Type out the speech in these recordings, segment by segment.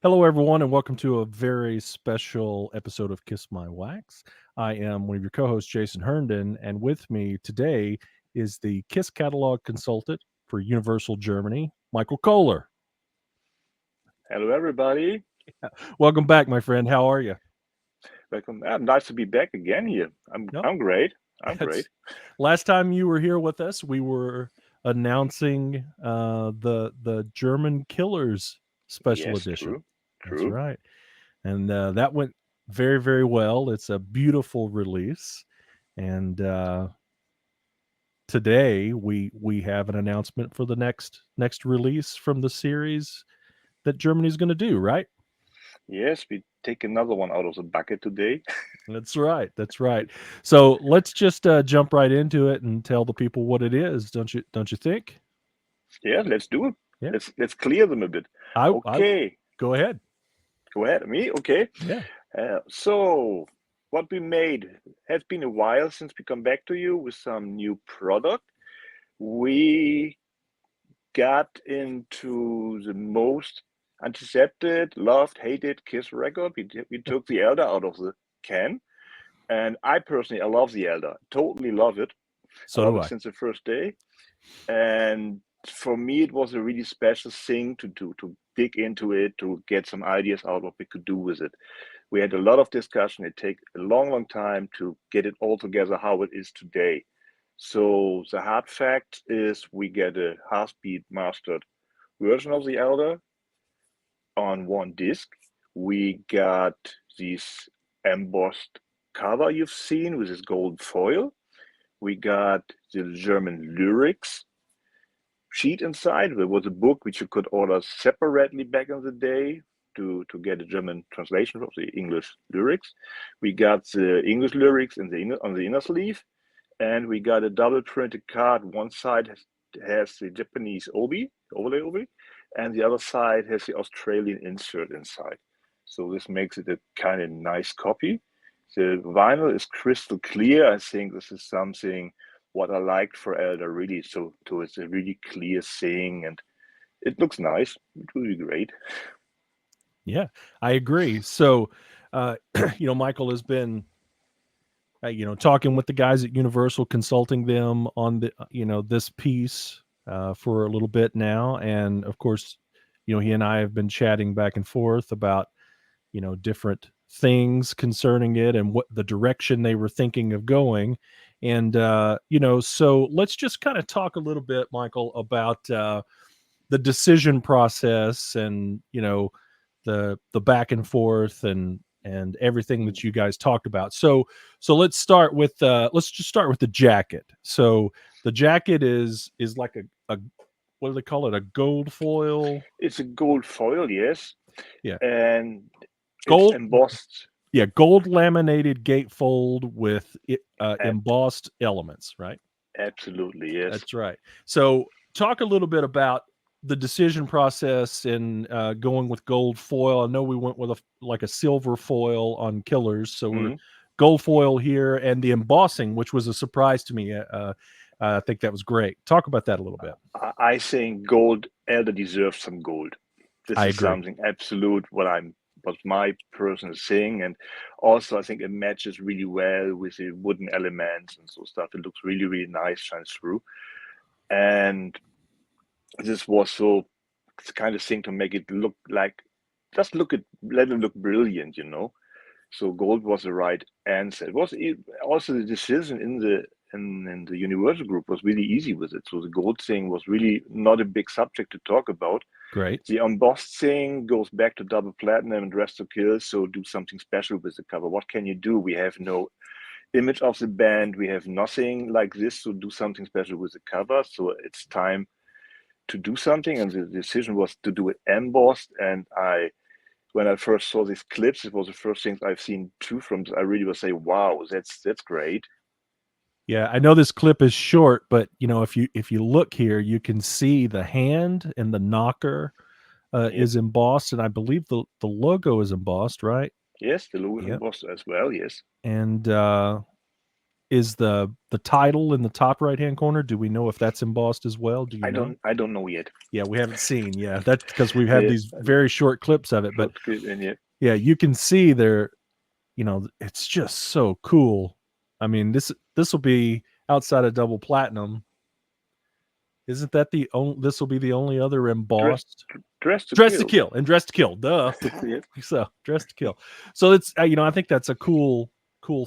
Hello, everyone, and welcome to a very special episode of Kiss My Wax. I am one of your co hosts, Jason Herndon, and with me today is the Kiss catalog consultant for Universal Germany, Michael Kohler. Hello, everybody. Welcome back, my friend. How are you? Welcome. Nice to be back again here. I'm Yep. I'm great. I'm great. That's last time you were here with us, we were announcing the German Killers special Yes, edition. true, That's true. right. And that went very, very well. It's a beautiful release. And today we have an announcement for the next release from the series that Germany's going to do. Right? Yes, we take another one out of the bucket today. That's right. That's right. So let's just jump right into it and tell the people what it is. Don't you think? Yeah, let's do it. Yeah. Let's clear them a bit. I Okay, go ahead. go ahead. Me? Okay. Yeah. So what we made has been a while since we come back to you with some new product. We got into the most antiseptic, loved, hated Kiss record. We took the Elder out of the can. And I personally, I love the Elder. Totally love it. I So love do it I. since the first day. And for me, it was a really special thing to do, to dig into it, to get some ideas out what we could do with it. We had a lot of discussion. It take a long, long time to get it all together how it is today. So the hard fact is we get a half-beat mastered version of the Elder on one disc. We got this embossed cover you've seen with this gold foil. We got the German lyrics sheet inside. There was a book which you could order separately back in the day to get a German translation of the English lyrics. We got the English lyrics on the inner sleeve, and we got a double printed card. One side has the Japanese overlay obi, and the other side has the Australian insert inside. So this makes it a kind of nice copy. The vinyl is crystal clear. I think this is something what I liked for Elder really. So it's a really clear thing, and it looks nice. It will be great. Yeah, I agree. So, Michael has been talking with the guys at Universal, consulting them on this piece for a little bit now, and of course, he and I have been chatting back and forth about different things concerning it and what the direction they were thinking of going, and so let's just kind of talk a little bit, Michael, about the decision process and the back and forth and everything that you guys talked about. So let's just start with the jacket. So the jacket is like a what do they call it? A gold foil? It's a gold foil, yes, Yeah. and it's Gold embossed. yeah, gold laminated gatefold with Ab- embossed elements, right? Absolutely, yes. That's right. So, talk a little bit about the decision process in going with gold foil. I know we went with like a silver foil on Killers, so we're Mm-hmm. gold foil here, and the embossing, which was a surprise to me. I think that was great. Talk about that a little bit. I think gold Elder deserves some gold. This I is agree. something absolute what my personal thing, and also I think it matches really well with the wooden elements and so stuff. It looks really really nice, shines through, and this was so it's kind of thing to make it look like just look at let it look brilliant, you know. So gold was the right answer. Also the decision in the Universal group was really easy with it. So the gold thing was really not a big subject to talk about. Great. The embossed thing goes back to double platinum and Dress to Kill. So do something special with the cover. What can you do? We have no image of the band. We have nothing like this. So do something special with the cover. So it's time to do something. And the decision was to do it embossed. And when I first saw these clips, it was the first things I've seen too from. I really was say, wow, that's great. Yeah, I know this clip is short, but if you look here, you can see the hand and the knocker Yep. is embossed, and I believe the logo is embossed, right? Yes, the logo is Yep. embossed as well. Yes. And is the title in the top right hand corner. Do we know if that's embossed as well? Do you know? I don't know yet. Yeah, we haven't seen. Yeah, that's because we've had Yeah, these very short clips of it. But yeah. yeah, you can see there. You know, it's just so cool. I mean, this will be outside of double platinum. Isn't that the only? This will be the only other embossed. Dress to Dress Kill. to Kill and Dress to Kill. Duh. Yeah. So Dress to Kill. So it's you know, I think that's a cool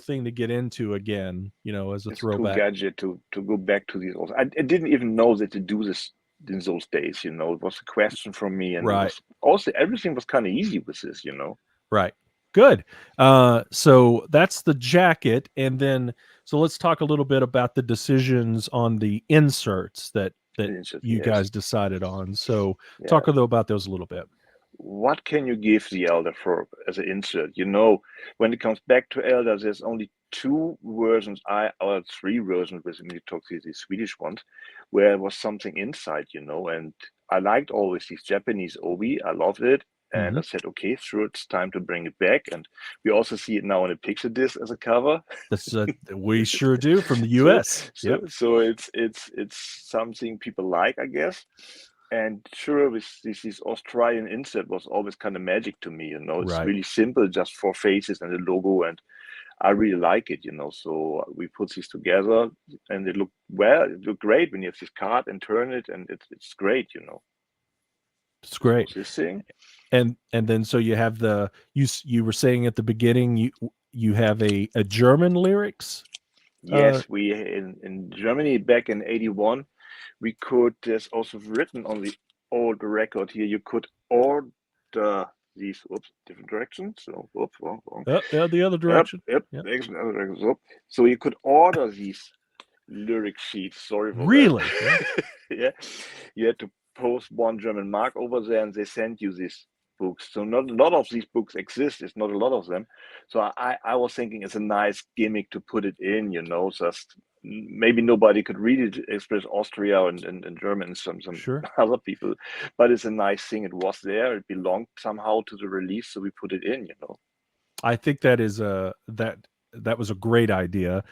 thing to get into again. You know, as a It's a cool throwback. gadget to go back to these. Also, I didn't even know that to do this in those days. You know, it was a question from me, and it Right. was also everything was kind of easy with this. You know. Right. Good. So that's the jacket, and then so let's talk a little bit about the decisions on the inserts that you Yes. guys decided on. So Yeah. talk about those a little bit. What can you give the Elder for as an insert? You know, when it comes back to Elder, there's only two versions, or three versions with when you talk to the Swedish ones, where there was something inside, you know, and I liked always these Japanese obi. I loved it. And I said, okay, sure, it's time to bring it back. And we also see it now on a picture disc as a cover. That's we sure do from the So, U.S. Yep. so it's something people like, I guess. And sure, with this Australian insert was always kind of magic to me, you know. It's Right. really simple, just four faces and a logo, and I really like it, you know. So we put these together, and it looked great when you have this card and turn it, and it's great, you know. It's great. This thing, And then so you have the you were saying at the beginning you have a German lyrics. yes, we in Germany back in '81, we could. There's also written on the old record here. You could order these. Whoops, different direction. So whoops, wrong. Yeah, the other direction. Yep. Yep. So you could order these lyric sheets. Sorry for Really? that. Yeah, you had to post one German mark over there, and they sent you these books. So not a lot of these books exist. It's not a lot of them. So I was thinking it's a nice gimmick to put it in. You know, just maybe nobody could read it, express Austria and German and some Sure. other people, but it's a nice thing. It was there. It belonged somehow to the release, so we put it in. You know. I think that is that was a great idea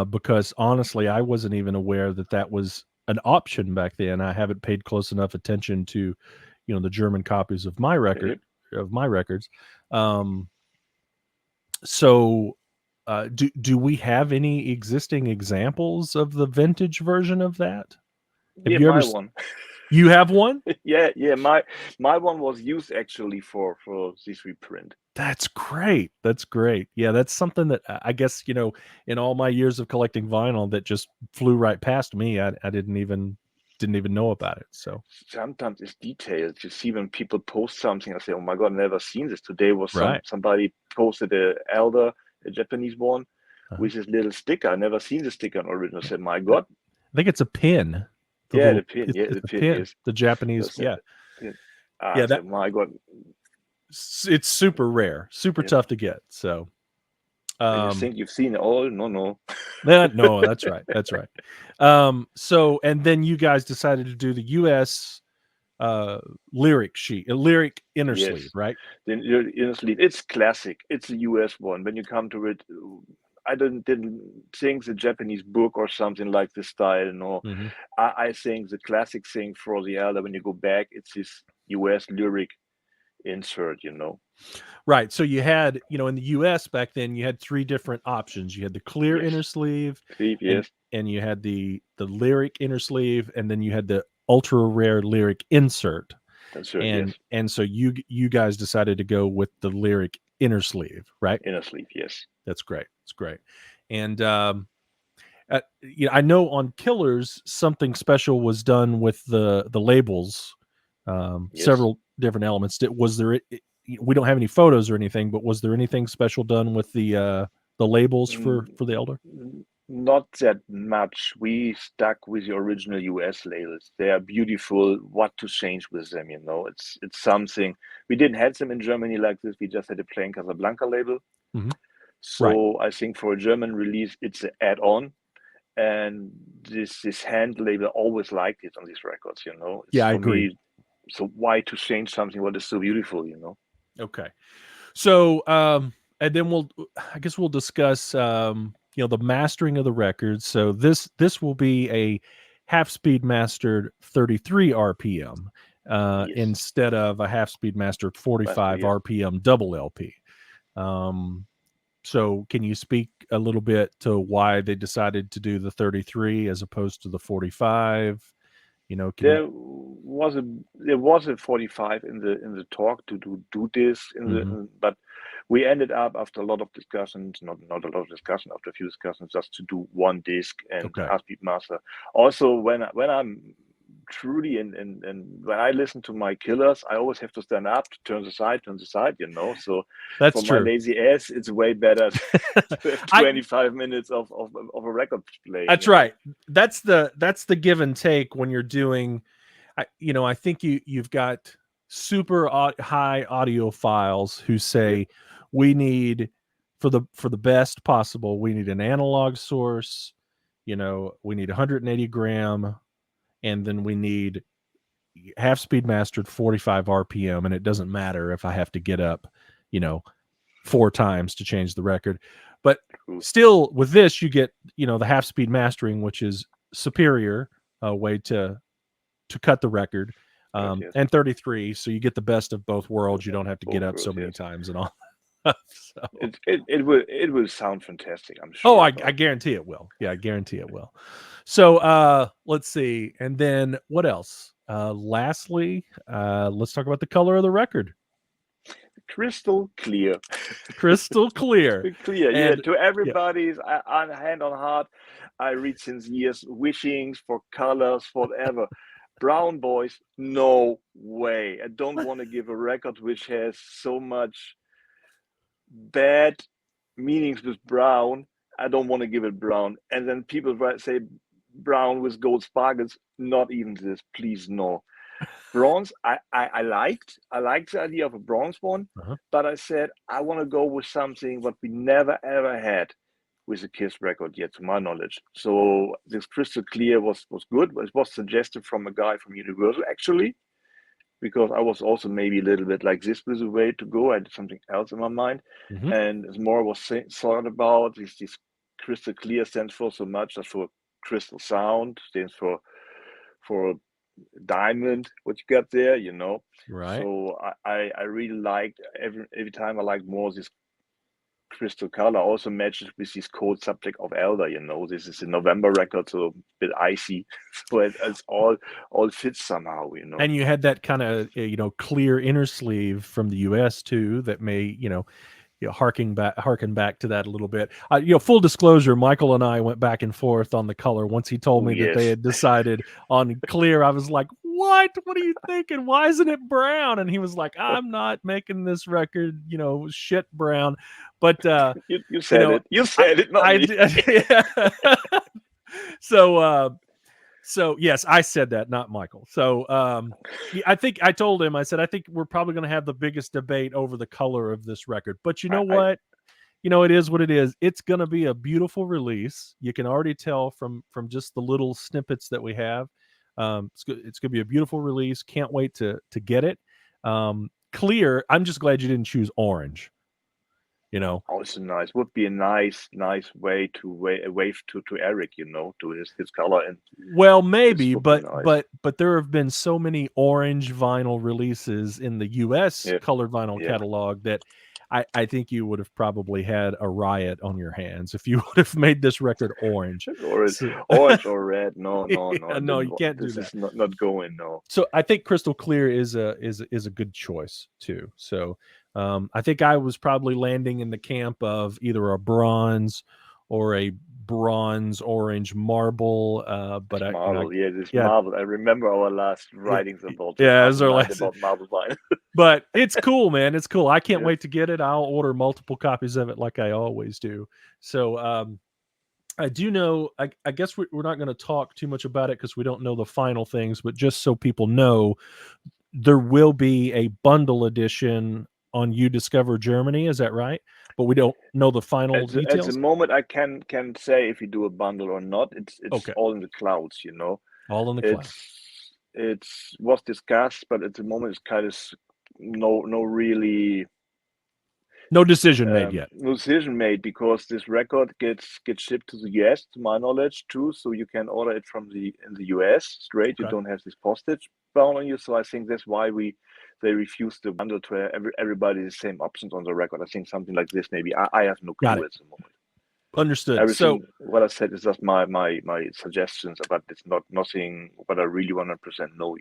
because honestly, I wasn't even aware that that was an option back then. I haven't paid close enough attention to, you know, the German copies of my records. Um, so, do we have any existing examples of the vintage version of that? Have Yeah, you ever? my one. You have one? Yeah. My one was used actually for this reprint. That's great. That's great. Yeah, that's something that I guess, you know, in all my years of collecting vinyl that just flew right past me. I didn't even know about it. So Sometimes it's detailed. You see when people post something, I say, "Oh my God, never seen this." Today was right. somebody posted a Japanese one with this little sticker. I never seen the sticker on original. I said, "My God." I think it's a pin. The Yeah, little the pin. Yeah, it's the a pin. pin. Yes. The Japanese. That's Yeah. pin. Yeah, I said, "My God." it's super rare, super Yeah. tough to get. So When you think you've seen it all, no. no, that's right. That's right. So and then you guys decided to do the US lyric sheet, a lyric inner sleeve, Yes. right? Then inner sleeve. It's classic. It's a US one. When you come to it, I didn't think the Japanese book or something like this style. No, Mm-hmm. I think the classic thing for the Elder when you go back, it's this US lyric insert. You know. Right. So you had, you know, in the US back then, you had three different options. You had the clear Yes. inner sleeve, Sleeve. and Yes. you had the lyric inner sleeve, and then you had the ultra rare lyric insert. Insert. Yes. And so you guys decided to go with the lyric inner sleeve, right? Inner sleeve. Yes. That's great. It's great. And you know, I know on Killers something special was done with the labels, Yes. several different elements. Was there? We don't have any photos or anything, but was there anything special done with the labels for Mm, the Elder? Not that much. We stuck with the original US labels. They are beautiful. What to change with them, you know? It's something we didn't have them in Germany like this. We just had a plain Casablanca label. Mm-hmm. Right. So I think for a German release, it's an add-on. And this hand label always liked it on these records, you know. It's Yeah, I for agree. me. So why to change something what is so beautiful, you know? Okay. So, and then I guess we'll discuss, the mastering of the records. So this will be a half speed mastered 33 RPM Yes. instead of a half speed mastered 45 Yes. RPM double LP. So can you speak a little bit to why they decided to do the 33 as opposed to the 45? Can you? There was a 45 in the talk to do this Mhm. but we ended up after a lot of discussions, not a lot of discussion, after a few discussions, just to do one disc and Okay. half speed master. Also, when I'm truly and when I listen to my killers, I always have to stand up to turn the side, so That's for my true. lazy ass it's way better to have I 25 minutes of a record playing, That's right. That's the give and take when you're doing. I think you've got super high audiophiles who Yeah, say we need for the best possible, we need an analog source. We need 180 gram, and then we need half speed mastered 45 RPM, and it doesn't matter if I have to get up, you know, 4 times to change the record. But true. still, with this, you get the half speed mastering, which is superior way to cut the record, But yes, and 33, so you get the best of both worlds. You don't have to get both up so girls, many yes. times and all. So, It will sound fantastic, I'm oh, sure. I But guarantee it will. Yeah, I guarantee it will. So, let's see, and then what else? Lastly, let's talk about the color of the record. crystal clear. Crystal clear, Clear, yeah. and To yeah, everybody's on hand on heart, I read since years wishings for colors, for whatever. Brown boys, no way. I don't want to give a record which has so much bad meanings with brown. I don't want to give it brown. And then people say brown with gold sparkles. Not even this, please, no. Bronze, I liked the idea of a bronze one, uh-huh. but I said I want to go with something what we never ever had with a Kiss record yet, to my knowledge. So this crystal clear was good. It was suggested from a guy from Universal, actually, because I was also maybe a little bit like, this was a way to go. I had something else in my mind, Hmm. and as more was thought about, this crystal clear stands for so much as for crystal sound, stands for diamond what you got there. Right. So I really liked every time I liked more this crystal color. Also matches with this cold subject of elder. This is a November record, so a bit icy. So it's all fits somehow. And you had that kind of clear inner sleeve from the US too that may harken back to that a little bit. Full disclosure, Michael and I went back and forth on the color. Once he told Oh me that they yes. had decided on clear, I was like, what are you thinking? Why isn't it brown? And he was like, I'm not making this record shit brown. But You you said know it. You i said it, not I me. did. Yeah. So yes, I said that, not Michael. So I think I told him, I said, I think we're probably going to have the biggest debate over the color of this record. But you I, know I what? It is what it is. It's going to be a beautiful release. You can already tell from just the little snippets that we have. It's going to be a beautiful release. Can't wait to get it. Clear. I'm just glad you didn't choose orange. You know, Also nice. Would be a nice way to wave to Eric, to his color, and well, this maybe, would be but nice. but there have been so many orange vinyl releases in the U.S. Yeah, colored vinyl yeah. catalog that I think you would have probably had a riot on your hands if you would have made this record orange. Or So, orange or red. No, no, no. yeah, I no, didn't. you can't do This that. is not going. No. So I think Crystal Clear is a good choice too. So I think I was probably landing in the camp of either a bronze or a bronze orange marble. But This I, marble, yeah, this yeah, marble. I remember our last yeah, writings about this yeah, as marble our night, last. about marble wine. But it's cool, man. It's cool. I can't Yes. wait to get it. I'll order multiple copies of it like I always do. So I do know. I guess we're not going to talk too much about it because we don't know the final things. But just so people know, there will be a bundle edition on You Discover Germany. Is that right? But we don't know the final At the details. moment, I can say if you do a bundle or not. It's Okay, all in the clouds. all in the cloud. It's was discussed, but at the moment it's kind of no really No decision made yet. No decision made because this record gets shipped to the US, to my knowledge, too. So you can order it from in the US straight. You Okay. don't have this postage bound on you. So I think that's why they refused to bundle to everybody the same options on the record. I think something like this maybe. I have no Got clue it. at the moment. Understood. Everything So what I said is just my suggestions, but it's nothing what I really 100% know.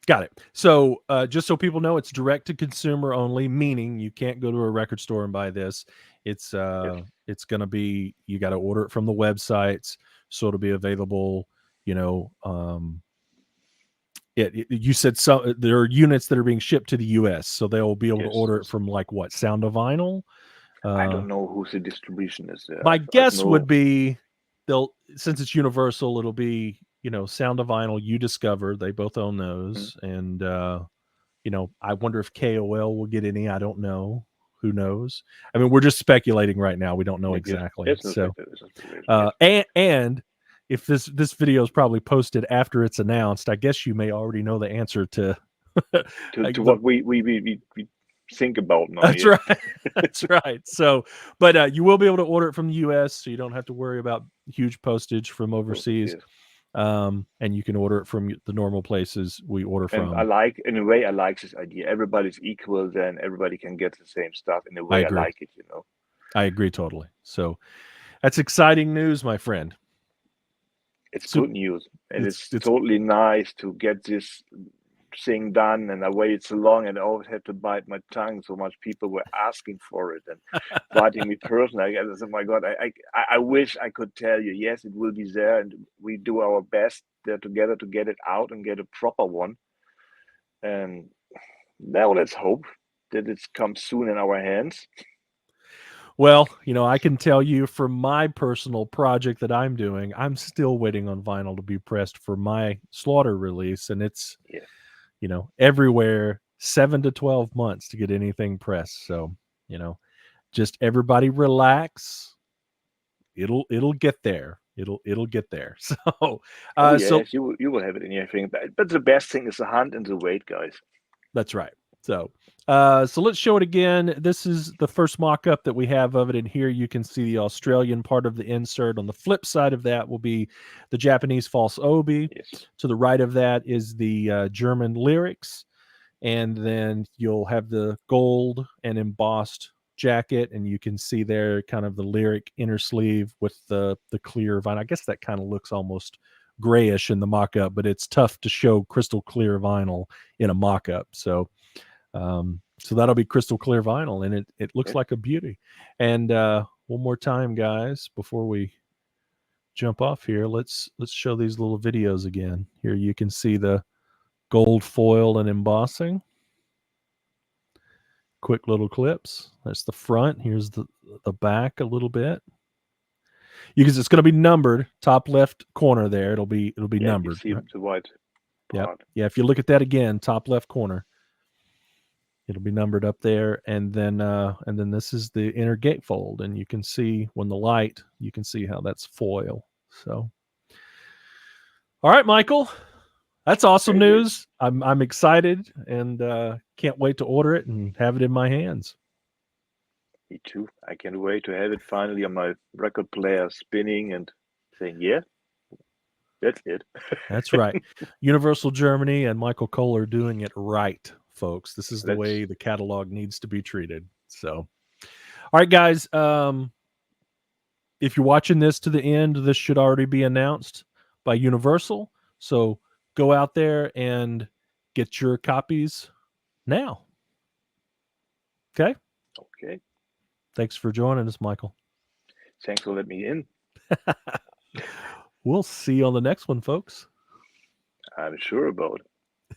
got it. So just so people know, it's direct to consumer only, meaning you can't go to a record store and buy this. It's Yes. going to be, you got to order it from the websites, so it'll be available. You know, you said there are units that are being shipped to the U.S., so they'll be able to Yes. order it from like what, Sound of Vinyl. I don't know who the distribution is there. My I've guess would no. be since it's Universal, it'll be Sound of Vinyl, You Discover. They both own Hmm. those, and I wonder if KOL will get any. I don't know. Who knows? I mean, we're just speculating right now. We don't know Yes, exactly. yes, no So, speculation. Yes. and if this video is probably posted after it's announced, I guess you may already know the answer to To the. what we think about now. That's Yeah. right. That's right. So, but you will be able to order it from the U.S., so you don't have to worry about huge postage from overseas. Yes. And you can order it from the normal places we order And from. in a way, I like this idea. Everybody's equal, then everybody can get the same stuff. In a I way, I agree. like it. I agree totally. So that's exciting news, my friend. It's So good news, and it's it's totally nice to get this thing done. And I waited so long, and I always had to bite my tongue. So much people were asking for it and writing me personally. I said, "Oh my God, I wish I could tell you, yes, it will be there, and we do our best there together to get it out and get a proper one." And now let's hope that it comes soon in our hands. well, I can tell you from my personal project that I'm doing, I'm still waiting on vinyl to be pressed for my Slaughter release, and it's Yes. everywhere 7 to 12 months to get anything pressed. So, just everybody relax. It'll get there. It'll get there. So, Oh so yes, you will have it in your thing. But the best thing is the hunt and the wait, guys. that's right. So, so let's show it again. This is the first mock-up that we have of it, and here you can see the Australian part of the insert. On the flip side of that will be the Japanese false obi. Yes. To the right of that is the German lyrics, and then you'll have the gold and embossed jacket, and you can see there kind of the lyric inner sleeve with the clear vinyl. I guess that kind of looks almost grayish in the mock-up, but it's tough to show crystal clear vinyl in a mock-up. So that'll be crystal clear vinyl, and it looks Yes. like a beauty. And one more time, guys, before we jump off here, let's show these little videos again. Here you can see the gold foil and embossing. Quick little clips. That's the front. Here's the back a little bit. Because it's going to be numbered, top left corner there. It'll be Yeah, you numbered. see Right? the white Yep. part. Yeah. If you look at that again, top left corner, it'll be numbered up there, and then this is the inner gatefold, and you can see when the light, you can see how that's foil. So, all right, Michael, that's awesome Very good. news. I'm excited and can't wait to order it and have it in my hands. Me too. I can't wait to have it finally on my record player spinning and saying, yeah, that's it. That's right. Universal Germany and Michael Koehler doing it right, folks. This is the That's way the catalog needs to be treated. So, all right, guys. If you're watching this to the end, this should already be announced by Universal. So go out there and get your copies now. Okay. okay. Thanks for joining us, Michael. Thanks for letting me in. We'll see you on the next one, folks. I'm sure about it.